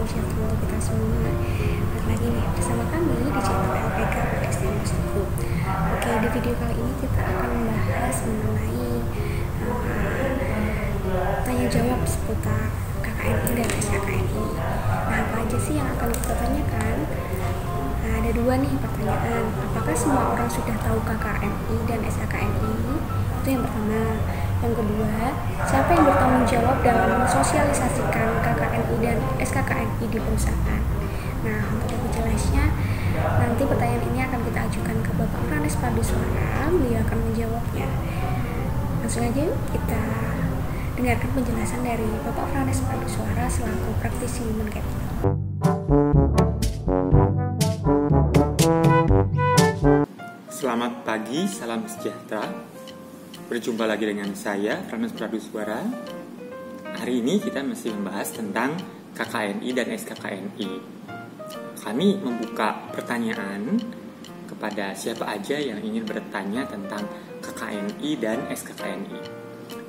sejahtera untuk kita semua. Balik lagi nih bersama kami di channel LPK PSDM Group. Oke, di video kali ini kita akan membahas mengenai tanya jawab seputar KKNI dan SKKNI. Nah, apa aja sih yang akan kita tanyakan? Nah, ada dua nih pertanyaan. Apakah semua orang sudah tahu KKNI dan SKKNI? Itu yang pertama. Yang kedua, siapa yang bertanggung jawab dalam mensosialisasikan KKNI dan SKKNI di perusahaan? Nah, untuk lebih jelasnya, nanti pertanyaan ini akan kita ajukan ke Bapak Franes Paduswara. Beliau akan menjawabnya. Langsung aja yuk kita dengarkan penjelasan dari Bapak Franes Paduswara selaku praktisi Human Capital. Selamat pagi, salam sejahtera. Berjumpa lagi dengan saya, Franes Paduswara. Hari ini kita masih membahas tentang KKNI dan SKKNI. Kami membuka pertanyaan kepada siapa aja yang ingin bertanya tentang KKNI dan SKKNI.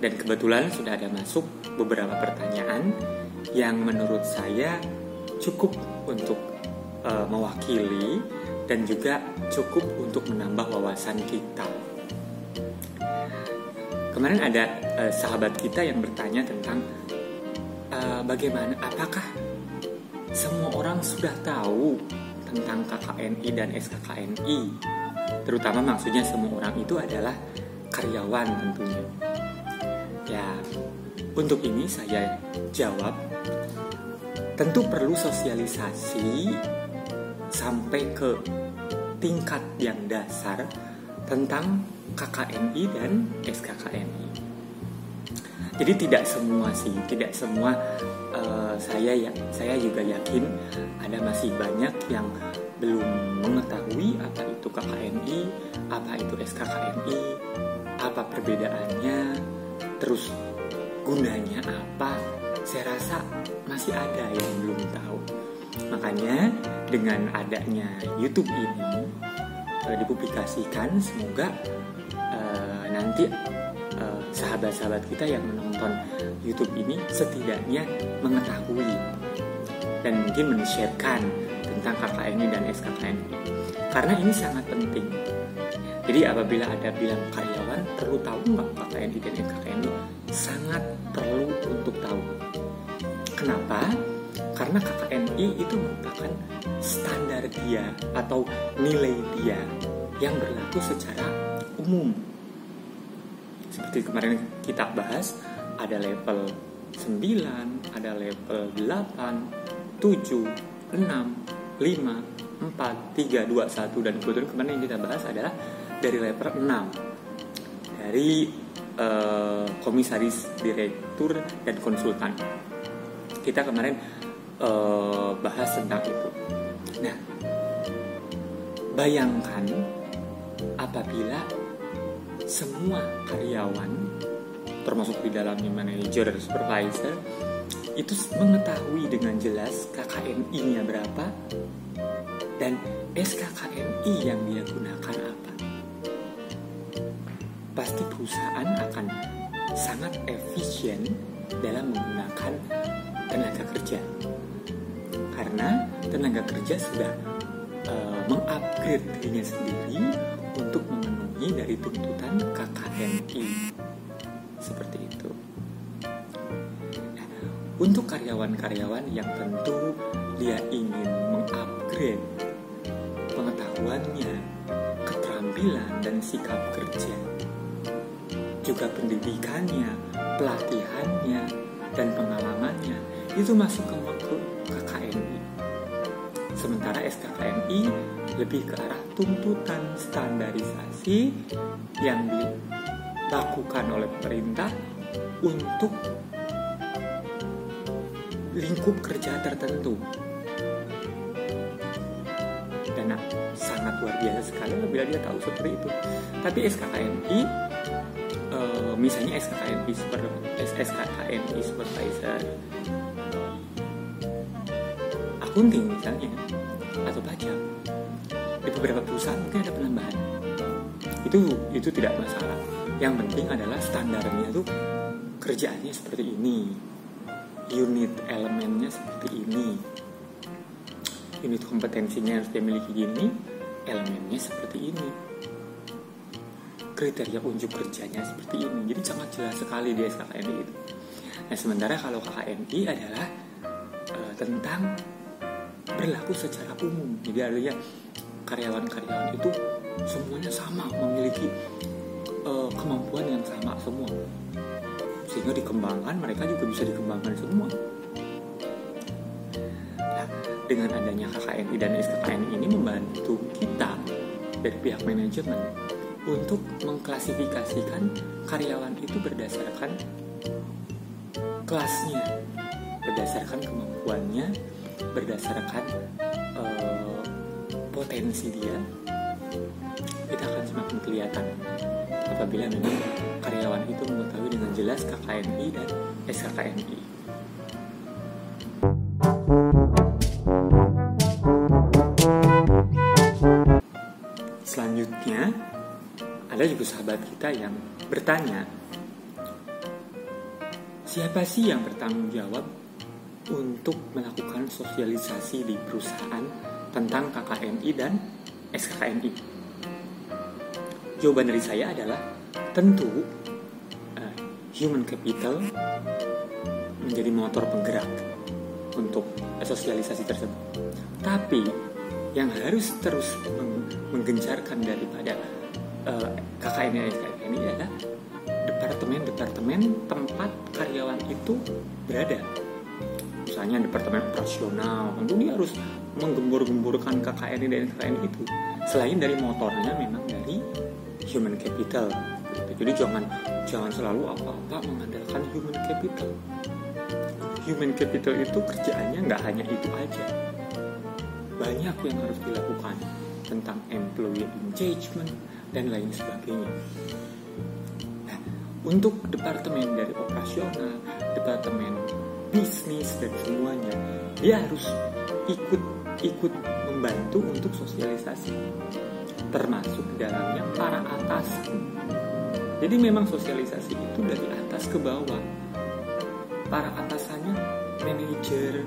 Dan kebetulan sudah ada masuk beberapa pertanyaan yang menurut saya cukup untuk mewakili dan juga cukup untuk menambah wawasan kita. Kemarin ada sahabat kita yang bertanya tentang bagaimana, apakah semua orang sudah tahu tentang KKNI dan SKKNI? Terutama maksudnya semua orang itu adalah karyawan tentunya. Ya, untuk ini saya jawab, tentu perlu sosialisasi sampai ke tingkat yang dasar tentang KKNI dan SKKNI. Jadi tidak semua saya juga yakin ada masih banyak yang belum mengetahui apa itu KKNI, apa itu SKKNI, apa perbedaannya, terus gunanya apa. Saya rasa masih ada yang belum tahu. Makanya dengan adanya YouTube ini dipublikasikan, semoga nanti sahabat-sahabat kita yang menonton YouTube ini setidaknya mengetahui dan mungkin men-sharekan tentang KKNI dan SKKNI, karena ini sangat penting. Jadi apabila ada bilang karyawan perlu tahu nggak KKNI dan SKKNI, sangat perlu untuk tahu. Kenapa? Karena KKNI itu merupakan standar dia atau nilai dia yang berlaku secara umum. Seperti kemarin kita bahas, ada level 9, ada level 8, 7, 6, 5, 4, 3, 2, 1, dan kebetulan kemarin yang kita bahas adalah dari level 6, dari komisaris, direktur, dan konsultan. Kita kemarin bahas tentang itu. Nah, bayangkan apabila semua karyawan, termasuk di dalamnya manajer dan supervisor, itu mengetahui dengan jelas KKNI-nya berapa dan SKKNI yang dia gunakan apa. Pasti perusahaan akan sangat efisien dalam menggunakan tenaga kerja, karena tenaga kerja sudah mengupgrade dirinya sendiri untuk memenuhi dari tuntutan KKNI. Seperti itu. Nah, untuk karyawan-karyawan yang tentu dia ingin mengupgrade pengetahuannya, keterampilan dan sikap kerja, juga pendidikannya, pelatihannya, dan pengalamannya, itu masuk ke KKNI. Sementara SKKNI lebih ke arah tuntutan standarisasi yang dilakukan oleh pemerintah untuk lingkup kerja tertentu. Dan sangat luar biasa sekali bila dia tahu seperti itu. Tapi SKKNI, misalnya SKKNI supervisor, akunting misalnya, atau pajak, di beberapa perusahaan mungkin ada penambahan. Itu tidak masalah. Yang penting adalah standarnya tuh kerjaannya seperti ini, unit elemennya seperti ini, unit kompetensinya harus dia miliki gini, elemennya seperti ini, kriteria unjuk kerjanya seperti ini. Jadi sangat jelas sekali di SKKNI itu. Nah, sementara kalau KKNI adalah tentang berlaku secara umum. Jadi artinya karyawan-karyawan itu semuanya sama, memiliki kemampuan yang sama semua, sehingga dikembangkan, mereka juga bisa dikembangkan semua. Nah, dengan adanya KKNI dan SKKNI ini membantu kita dari pihak manajemen untuk mengklasifikasikan karyawan itu berdasarkan kelasnya, berdasarkan kemampuannya, berdasarkan potensi dia. Kita akan semakin kelihatan apabila memang karyawan itu mengetahui dengan jelas KKNI dan SKKNI. Selanjutnya, ada juga sahabat kita yang bertanya, siapa sih yang bertanggung jawab untuk melakukan sosialisasi di perusahaan tentang KKNI dan SKKNI? Jawaban dari saya adalah tentu human capital menjadi motor penggerak untuk sosialisasi tersebut. Tapi yang harus terus menggencarkan daripada KKNI dan SKKNI adalah departemen-departemen tempat karyawan itu berada. Misalnya departemen operasional, tentu dia harus menggembur-gemburkan KKNI dan SKKNI itu. Selain dari motornya memang dari human capital. Jadi jangan selalu apa-apa mengandalkan human capital. Human capital itu kerjaannya nggak hanya itu aja. Banyak yang harus dilakukan tentang employee engagement dan lain sebagainya. Nah, untuk departemen dari operasional, departemen bisnis dan semuanya, dia harus ikut membantu untuk sosialisasi, termasuk dalamnya para atasan. Jadi memang sosialisasi itu dari atas ke bawah. Para atasannya, manajer,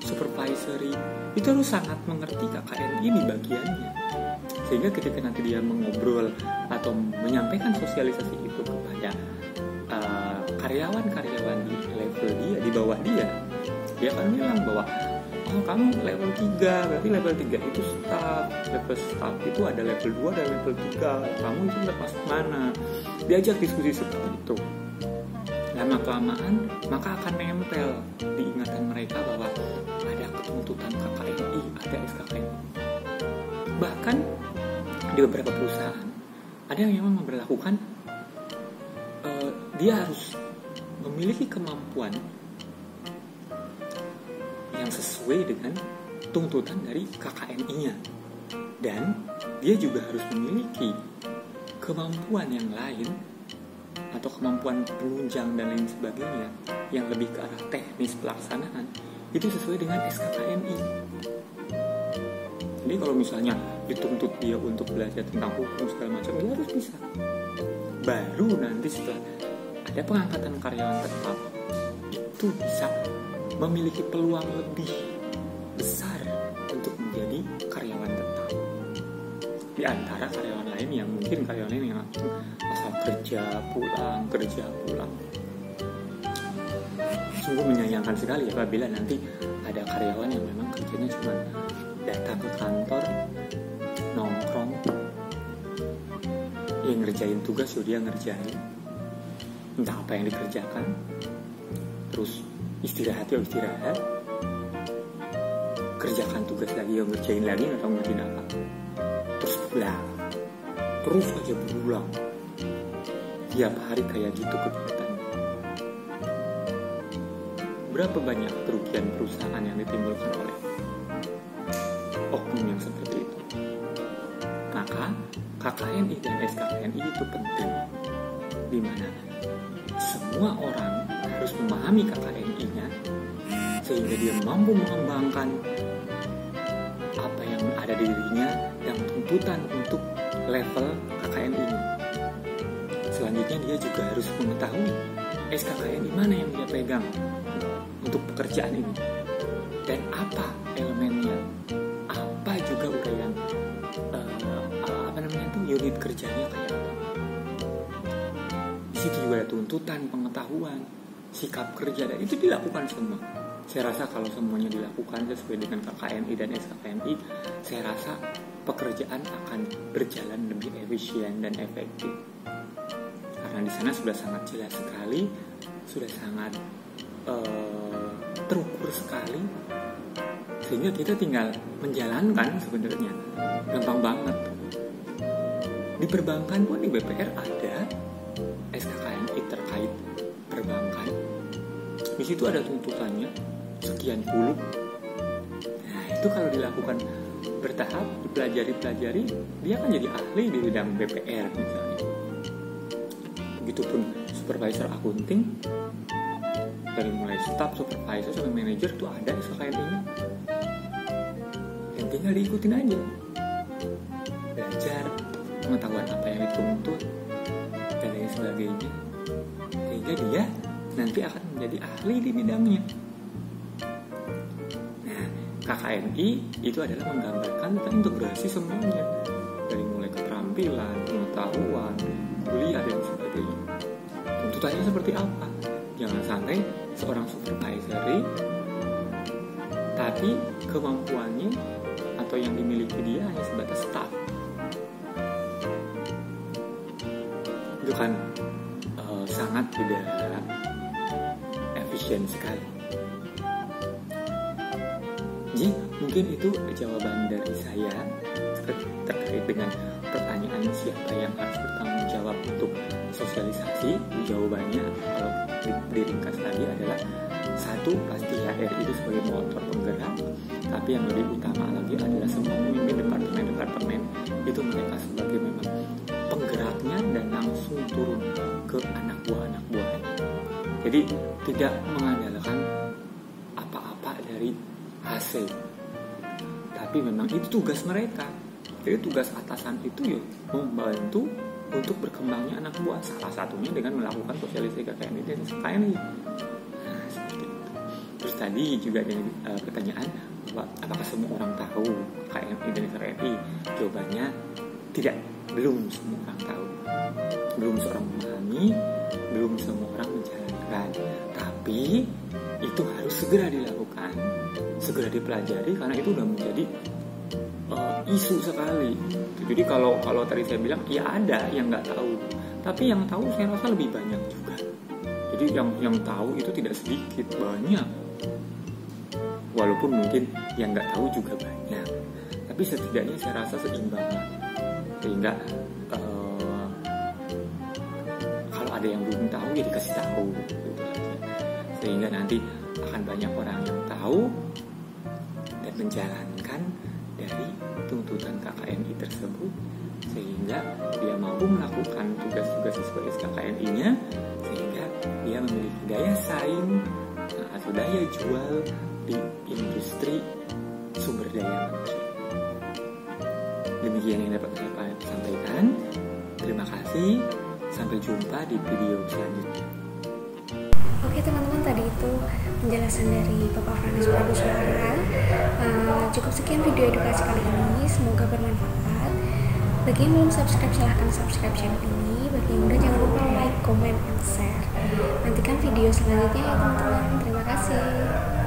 supervisory, itu harus sangat mengerti KKNI di bagiannya. Sehingga ketika nanti dia mengobrol atau menyampaikan sosialisasi itu kepada karyawan-karyawan di level dia, di bawah dia akan bilang bahwa oh kamu level 3, berarti level 3 itu staff, level staff itu ada level 2 dan level 3, kamu itu termasuk mana. Diajak diskusi seperti itu. Lama-kelamaan maka akan nempel di ingatan mereka bahwa ada ketuntutan KKNI, ada SKKNI. Bahkan di beberapa perusahaan ada yang memang memberlakukan dia harus memiliki kemampuan yang sesuai dengan tuntutan dari KKNI-nya, dan dia juga harus memiliki kemampuan yang lain atau kemampuan penunjang dan lain sebagainya yang lebih ke arah teknis pelaksanaan, itu sesuai dengan SKKNI. Jadi kalau misalnya dituntut dia untuk belajar tentang hukum segala macam, dia harus bisa. Baru nanti setelah ada pengangkatan karyawan tetap, itu bisa memiliki peluang lebih besar untuk menjadi karyawan tetap di antara karyawan lain yang mungkin karyawan lain yang langsung asal kerja pulang. Sungguh menyayangkan sekali apabila nanti ada karyawan yang memang kerjanya cuma datang ke kantor, nongkrong, yang ngerjain tugas dia ngerjain, entah apa yang dikerjakan, terus istirahat, kerjakan tugas lagi, ngerjain lagi atau ngerjain apa, terus aja berulang tiap hari kayak gitu kegiatan. Berapa banyak kerugian perusahaan yang ditimbulkan oleh oknum yang seperti itu. Maka KKNI dan SKKNI itu penting, di mana semua orang harus memahami KKNI-nya sehingga dia mampu mengembangkan apa yang ada di dirinya dan tuntutan untuk level KKNI-nya. Selanjutnya dia juga harus mengetahui SKKNI mana yang dia pegang untuk pekerjaan ini dan apa elemennya unit kerjanya kayak apa. Di situ juga ada tuntutan, pengetahuan, sikap kerja, dan itu dilakukan semua. Saya rasa kalau semuanya dilakukan sesuai dengan KKNI dan SKKNI, saya rasa pekerjaan akan berjalan lebih efisien dan efektif. Karena di sana sudah sangat jelas sekali, sudah sangat terukur sekali, sehingga kita tinggal menjalankan sebenarnya. Gampang banget. Di perbankan pun di BPR ada SKKNI terkait perbankan. Di situ ada tuntutannya sekian puluh. Nah, itu kalau dilakukan bertahap, dipelajari, dia akan jadi ahli di bidang BPR misalnya. Begitupun supervisor accounting, dari mulai staff, supervisor, sampai manajer tuh ada SKKNI-nya. Yang tinggal diikutin aja. Belajar, pengetahuan apa yang dituntut, dan lain sebagainya. Sehingga dia nanti akan menjadi ahli di bidangnya. Nah, KKNI itu adalah menggambarkan tentang integrasi semuanya. Dari mulai keterampilan, pengetahuan, kuliah, dan sebagainya. Tuntutannya seperti apa? Jangan sampai seorang supervisory tapi kemampuannya atau yang dimiliki dia hanya sebatas staff. Itu kan sangat tidak efisien sekali. Jadi mungkin itu jawaban dari saya terkait dengan pertanyaan siapa yang harus bertanggung jawab untuk sosialisasi. Jawabannya kalau diringkas tadi adalah satu, pasti HR itu sebagai motor penggerak, tapi yang lebih utama lagi adalah semua pemimpin departemen itu mereka sebagai memang penggeraknya dan langsung turun ke anak buahnya. Jadi tidak mengandalkan apa-apa dari hasil, tapi memang itu tugas mereka. Jadi tugas atasan itu ya membantu untuk berkembangnya anak buah, salah satunya dengan melakukan sosialisasi KKNI dan SKKNI. Nah, seperti itu. Terus tadi juga ada pertanyaan bahwa apakah semua orang tahu KKNI dan SKKNI? Jawabannya tidak, belum semua orang tahu, belum seorang memahami, belum semua orang menjalankan. Tapi itu harus segera dilakukan, segera dipelajari, karena itu sudah menjadi isu sekali. Jadi kalau tadi saya bilang ya ada yang nggak tahu, tapi yang tahu saya rasa lebih banyak juga. Jadi yang tahu itu tidak sedikit, banyak. Walaupun mungkin yang nggak tahu juga banyak, tapi setidaknya saya rasa seimbang. Sehingga kalau ada yang belum tahu ya dikasih tahu gitu aja. Sehingga nanti akan banyak orang yang tahu dan menjalankan dari tuntutan KKNI tersebut, sehingga dia mampu melakukan tugas-tugas sesuai SKKNI-nya, sehingga dia memiliki daya saing atau daya jual di industri sumber daya manusia. Demikian yang dapat saya sampaikan. Terima kasih, sampai jumpa di video selanjutnya. Oke teman-teman, tadi itu penjelasan dari Bapak Frans Prabowo. Cukup sekian video edukasi kali ini, semoga bermanfaat. Bagi yang belum subscribe, silahkan subscribe channel ini. Bagi yang udah, jangan lupa like, comment, and share. Nantikan video selanjutnya ya teman-teman. Terima kasih.